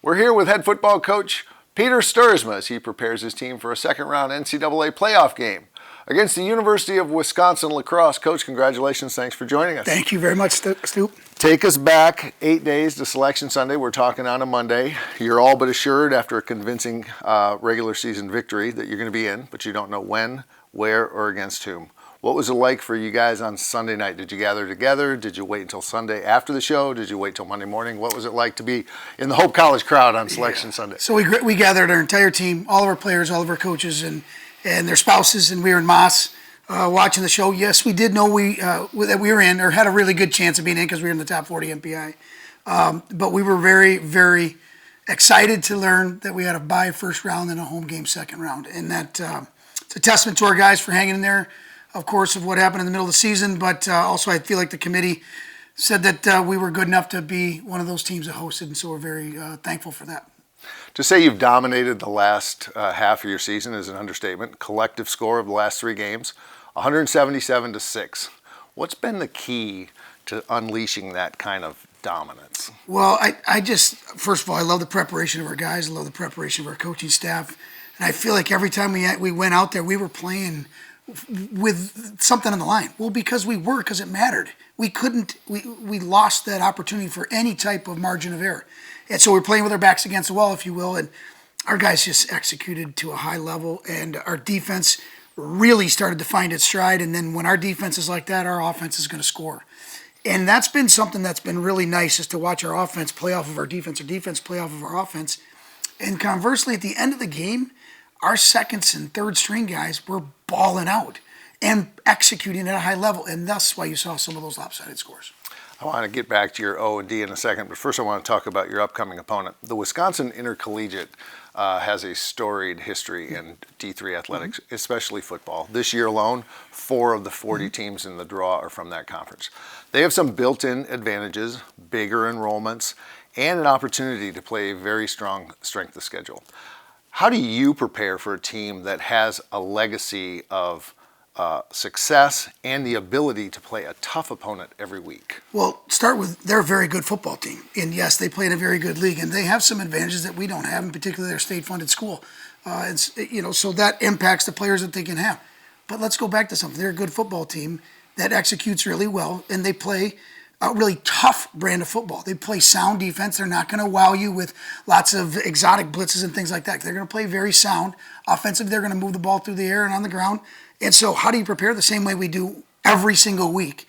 We're here with head football coach Peter Stuursma as he prepares his team for a second-round NCAA playoff game against the University of Wisconsin-La Crosse. Coach, congratulations. Thanks for joining us. Thank you very much, Stoop. Take us back 8 days to Selection Sunday. We're talking on a Monday. You're all but assured after a convincing regular season victory that you're going to be in, but you don't know when, where, or against whom. What was it like for you guys on Sunday night? Did you gather together? Did you wait until Sunday after the show? Did you wait till Monday morning? What was it like to be in the Hope College crowd on Selection Sunday? So we gathered our entire team, all of our players, all of our coaches, and their spouses, and we were in Moss watching the show. Yes, we did know that we were in, or had a really good chance of being in because we were in the top 40 MPI. But we were very, very excited to learn that we had a bye first round and a home game second round. And that it's a testament to our guys for hanging in there, of course, of what happened in the middle of the season, but also I feel like the committee said that we were good enough to be one of those teams that hosted, and so we're very thankful for that. To say you've dominated the last half of your season is an understatement. Collective score of the last 3 games, 177-6. What's been the key to unleashing that kind of dominance? Well, I just, first of all, I love the preparation of our guys. I love the preparation of our coaching staff. And I feel like every time we went out there, we were playing with something on the line. Well, because it mattered. We lost that opportunity for any type of margin of error. And so we're playing with our backs against the wall, if you will, and our guys just executed to a high level, and our defense really started to find its stride. And then when our defense is like that, our offense is going to score. And that's been something that's been really nice, is to watch our offense play off of our defense play off of our offense. And conversely, at the end of the game, our second and third string guys were balling out and executing at a high level, and that's why you saw some of those lopsided scores. I want to get back to your O&D in a second, but first I want to talk about your upcoming opponent. The Wisconsin Intercollegiate has a storied history in D3 athletics, especially football. This year alone, 4 of the 40 teams in the draw are from that conference. They have some built-in advantages, bigger enrollments, and an opportunity to play a very strong strength of schedule. How do you prepare for a team that has a legacy of success and the ability to play a tough opponent every week? Well, start with, they're a very good football team. And yes, they play in a very good league, and they have some advantages that we don't have, in particular their state-funded school. So that impacts the players that they can have. But let's go back to something. They're a good football team that executes really well, and they play a really tough brand of football. They play sound defense. They're not going to wow you with lots of exotic blitzes and things like that. They're going to play very sound. Offensively, they're going to move the ball through the air and on the ground. And so how do you prepare? The same way we do every single week,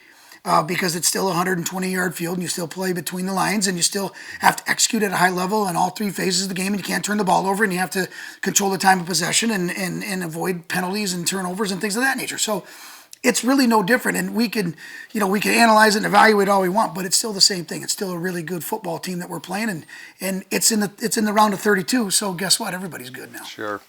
because it's still a 120-yard field, and you still play between the lines, and you still have to execute at a high level in all 3 phases of the game, and you can't turn the ball over, and you have to control the time of possession and avoid penalties and turnovers and things of that nature. So it's really no different, and we can analyze it and evaluate all we want, but it's still the same thing. It's still a really good football team that we're playing, and it's in the round of 32. So guess what? Everybody's good now. Sure.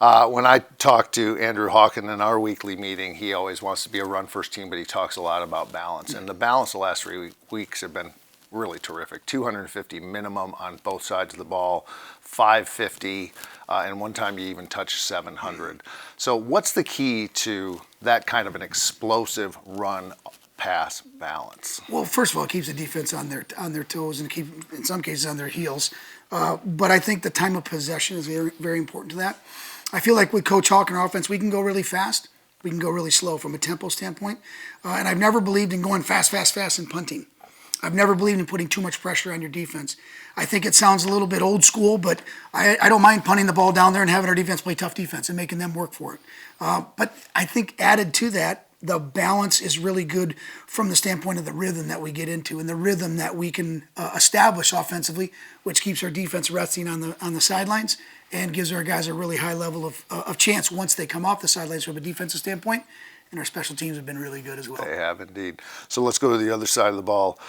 When I talk to Andrew Hawken in our weekly meeting, he always wants to be a run-first team, but he talks a lot about balance. And the balance the last 3 weeks have been really terrific. 250 minimum on both sides of the ball, 550, and one time you even touched 700. So what's the key to that kind of an explosive run-pass balance? Well, first of all, it keeps the defense on their toes and in some cases on their heels. But I think the time of possession is very, very important to that. I feel like with Coach Hawk and our offense, we can go really fast. We can go really slow from a tempo standpoint. And I've never believed in going fast, and punting. I've never believed in putting too much pressure on your defense. I think it sounds a little bit old school, but I don't mind punting the ball down there and having our defense play tough defense and making them work for it. But I think added to that, the balance is really good from the standpoint of the rhythm that we get into and the rhythm that we can establish offensively, which keeps our defense resting on the sidelines and gives our guys a really high level of chance once they come off the sidelines from a defensive standpoint. And our special teams have been really good as well. They have indeed. So let's go to the other side of the ball.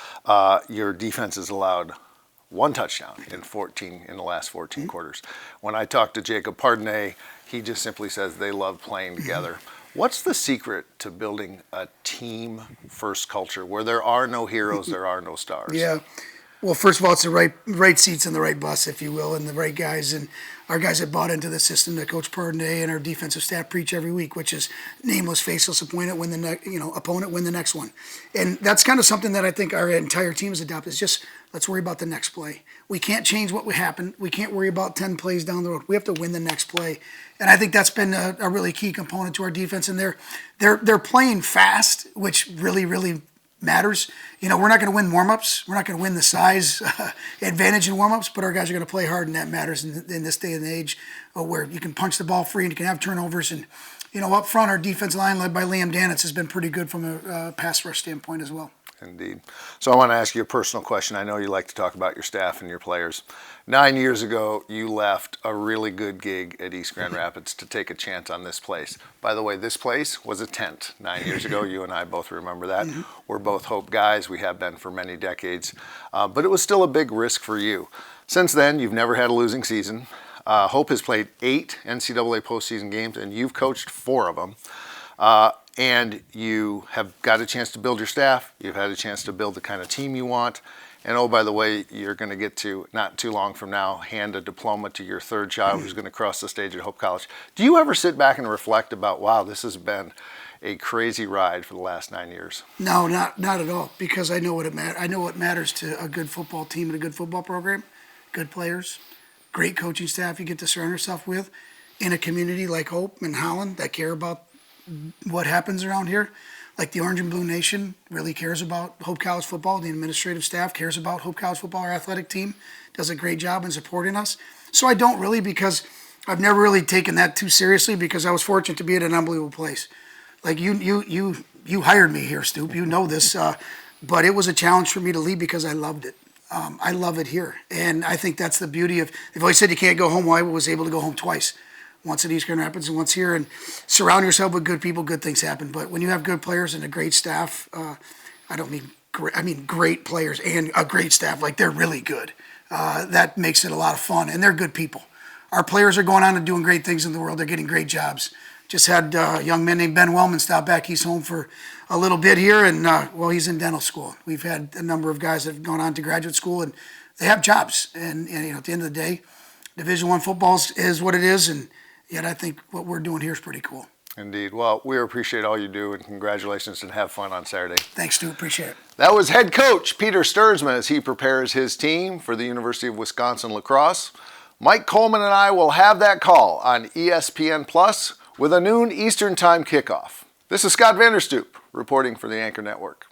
Your defense has allowed 1 touchdown in the last 14 quarters. When I talk to Jacob Pardonnet, he just simply says they love playing together. What's the secret to building a team-first culture where there are no heroes, there are no stars? Yeah. Well, first of all, it's the right seats in the right bus, if you will, and the right guys, and our guys that bought into the system that Coach Pardonay and our defensive staff preach every week, which is nameless, faceless opponent win opponent win the next one, and that's kind of something that I think our entire team has adopted. Is just let's worry about the next play. We can't change what would happen. We can't worry about 10 plays down the road. We have to win the next play, and I think that's been a really key component to our defense. And they're playing fast, which really matters. We're not going to win warm-ups. We're not going to win the size advantage in warm-ups, but our guys are going to play hard, and that matters in this day and age where you can punch the ball free and you can have turnovers. And, up front, our defense line led by Liam Danitz has been pretty good from a pass rush standpoint as well. Indeed. So I want to ask you a personal question. I know you like to talk about your staff and your players. 9 years ago, you left a really good gig at East Grand Rapids to take a chance on this place. By the way, this place was a tent 9 years ago. You and I both remember that. We're both Hope guys. We have been for many decades. But it was still a big risk for you. Since then, you've never had a losing season. Hope has played 8 NCAA postseason games, and you've coached 4 of them. And you have got a chance to build your staff. You've had a chance to build the kind of team you want. And oh, by the way, you're going to get to, not too long from now, hand a diploma to your third child who's going to cross the stage at Hope College. Do you ever sit back and reflect about, wow, this has been a crazy ride for the last 9 years? No, not at all, because I know I know what matters to a good football team and a good football program, good players, great coaching staff you get to surround yourself with, in a community like Hope and Holland that care about what happens around here. Like the Orange and Blue Nation really cares about Hope College football. The administrative staff cares about Hope College football. Our athletic team does a great job in supporting us. So I don't really, because I've never really taken that too seriously, because I was fortunate to be at an unbelievable place. Like you hired me here, Stoop. You know this, but it was a challenge for me to leave because I loved it. I love it here, and I think that's the beauty of. They've always said you can't go home. Well, I was able to go home twice. Once at East Grand Rapids and once here, and surround yourself with good people, good things happen. But when you have good players and a great staff, I mean great players and a great staff, like they're really good. That makes it a lot of fun, and they're good people. Our players are going on and doing great things in the world. They're getting great jobs. Just had a young man named Ben Wellman stop back. He's home for a little bit here, and he's in dental school. We've had a number of guys that have gone on to graduate school, and they have jobs. And at the end of the day, Division I football is what it is, and yet I think what we're doing here is pretty cool. Indeed. Well, we appreciate all you do, and congratulations, and have fun on Saturday. Thanks, Stu. Appreciate it. That was head coach Peter Stuursma as he prepares his team for the University of Wisconsin lacrosse. Mike Coleman and I will have that call on ESPN Plus with a noon Eastern Time kickoff. This is Scott VanderStoep reporting for the Anchor Network.